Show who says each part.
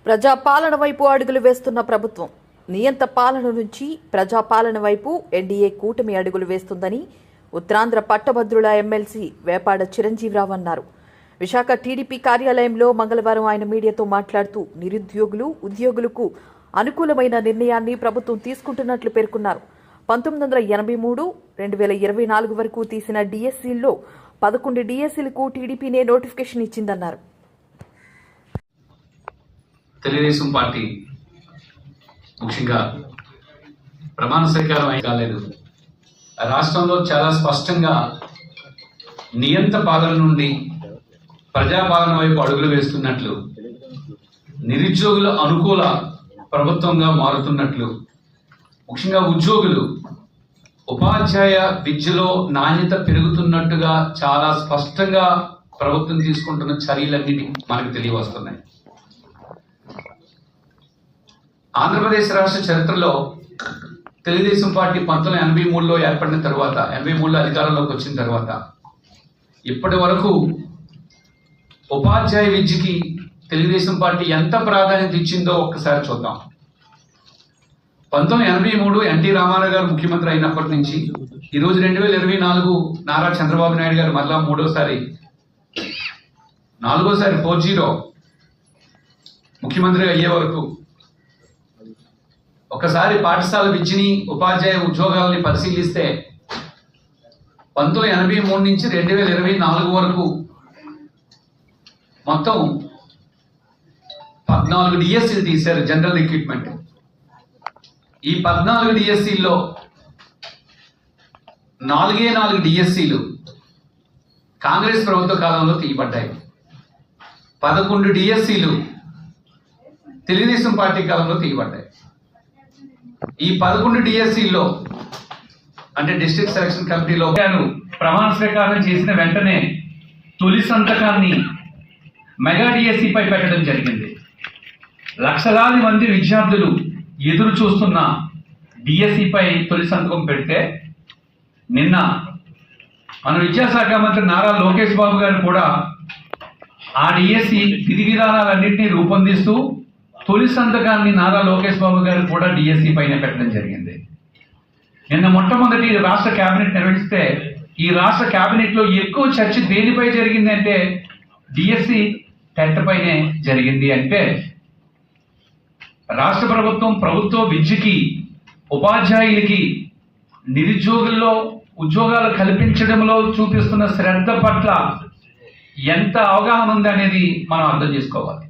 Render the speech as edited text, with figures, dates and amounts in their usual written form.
Speaker 1: ప్రజాపాలన వైపు అడుగులు వేస్తున్న ప్రభుత్వం నియంత పాలన నుంచి ప్రజాపాలన వైపు ఎన్డీఏ కూటమి అడుగులు వేస్తుందని ఉత్తరాంధ్ర పట్టభద్రుల ఎమ్మెల్సీ వేపాడ చిరంజీవిరావు అన్నారు. విశాఖ టీడీపీ కార్యాలయంలో మంగళవారం ఆయన మీడియాతో మాట్లాడుతూ నిరుద్యోగులు, ఉద్యోగులకు అనుకూలమైన నిర్ణయాన్ని ప్రభుత్వం తీసుకుంటున్నట్లు పేర్కొన్నారు. 1983, 2024 వరకు తీసిన డిఎస్సీల్లో 11 డిఎస్సీలకు టీడీపీనే నోటిఫికేషన్ ఇచ్చిందన్నారు.
Speaker 2: తెలుగుదేశం పార్టీ ముఖ్యంగా ప్రమాణ స్వీకారం కాలేదు. రాష్ట్రంలో చాలా స్పష్టంగా నియంత పాలన నుండి ప్రజాపాలన వైపు అడుగులు వేస్తున్నట్లు, నిరుద్యోగుల అనుకూల ప్రభుత్వంగా మారుతున్నట్లు, ముఖ్యంగా ఉద్యోగులు, ఉపాధ్యాయ విద్యలో నాణ్యత పెరుగుతున్నట్టుగా చాలా స్పష్టంగా ప్రభుత్వం తీసుకుంటున్న చర్యలన్నీ మనకు తెలియవస్తున్నాయి. ఆంధ్రప్రదేశ్ రాష్ట్ర చరిత్రలో తెలుగుదేశం పార్టీ 1983లో ఏర్పడిన తర్వాత, 83లో అధికారంలోకి వచ్చిన తర్వాత ఇప్పటి వరకు ఉపాధ్యాయ విద్యకి తెలుగుదేశం పార్టీ ఎంత ప్రాధాన్యత ఇచ్చిందో ఒక్కసారి చూద్దాం. 1983 ఎన్టీ రామారావు గారు ముఖ్యమంత్రి అయినప్పటి నుంచి ఈరోజు 2024 నారా చంద్రబాబు నాయుడు గారు మరలా నాలుగోసారి 4-0 ముఖ్యమంత్రి అయ్యే వరకు ఒకసారి పాఠశాల విద్యని, ఉపాధ్యాయ ఉద్యోగాలని పరిశీలిస్తే 1983 నుంచి 2024 వరకు మొత్తం 14 డిఎస్సీలు తీశారు, జనరల్ రిక్రూట్మెంట్. ఈ 14 డిఎస్సీల్లో 4 డిఎస్సీలు కాంగ్రెస్ ప్రభుత్వ కాలంలో తీయబడ్డాయి. 11 డిఎస్సీలు తెలుగుదేశం పార్టీ కాలంలో తీయబడ్డాయి. ఈ 11 డిఎస్సీల్లో అంటే డిస్ట్రిక్ట్ సెలక్షన్ కమిటీలో ప్రమాణ స్వీకారం చేసిన వెంటనే తొలి సంతకాన్ని మెగా డిఎస్సీపై పెట్టడం జరిగింది. లక్షలాది మంది విద్యార్థులు ఎదురు చూస్తున్న డిఎస్సీపై తొలి సంతకం పెడితే నిన్న మన విద్యాశాఖ మంత్రి నారా లోకేష్ బాబు గారు కూడా ఆ డిఎస్సీ విధి విధానాలన్నింటినీ రూపొందిస్తూ తొలి సంతకాన్ని నారా లోకేష్ బాబు గారు కూడా డిఎస్సీ పైన పెట్టడం జరిగింది. నిన్న మొట్టమొదటి రాష్ట్ర కేబినెట్ నిర్వహిస్తే ఈ రాష్ట్ర కేబినెట్ లో ఎక్కువ చర్చ దేనిపై జరిగింది అంటే డిఎస్సీ టెట్ పైనే జరిగింది. అంటే రాష్ట్ర ప్రభుత్వం ప్రభుత్వ విద్యకి, ఉపాధ్యాయులకి, నిరుద్యోగుల్లో ఉద్యోగాలు కల్పించడంలో చూపిస్తున్న శ్రద్ధ పట్ల ఎంత అవగాహన ఉంది అనేది మనం అర్థం చేసుకోవాలి.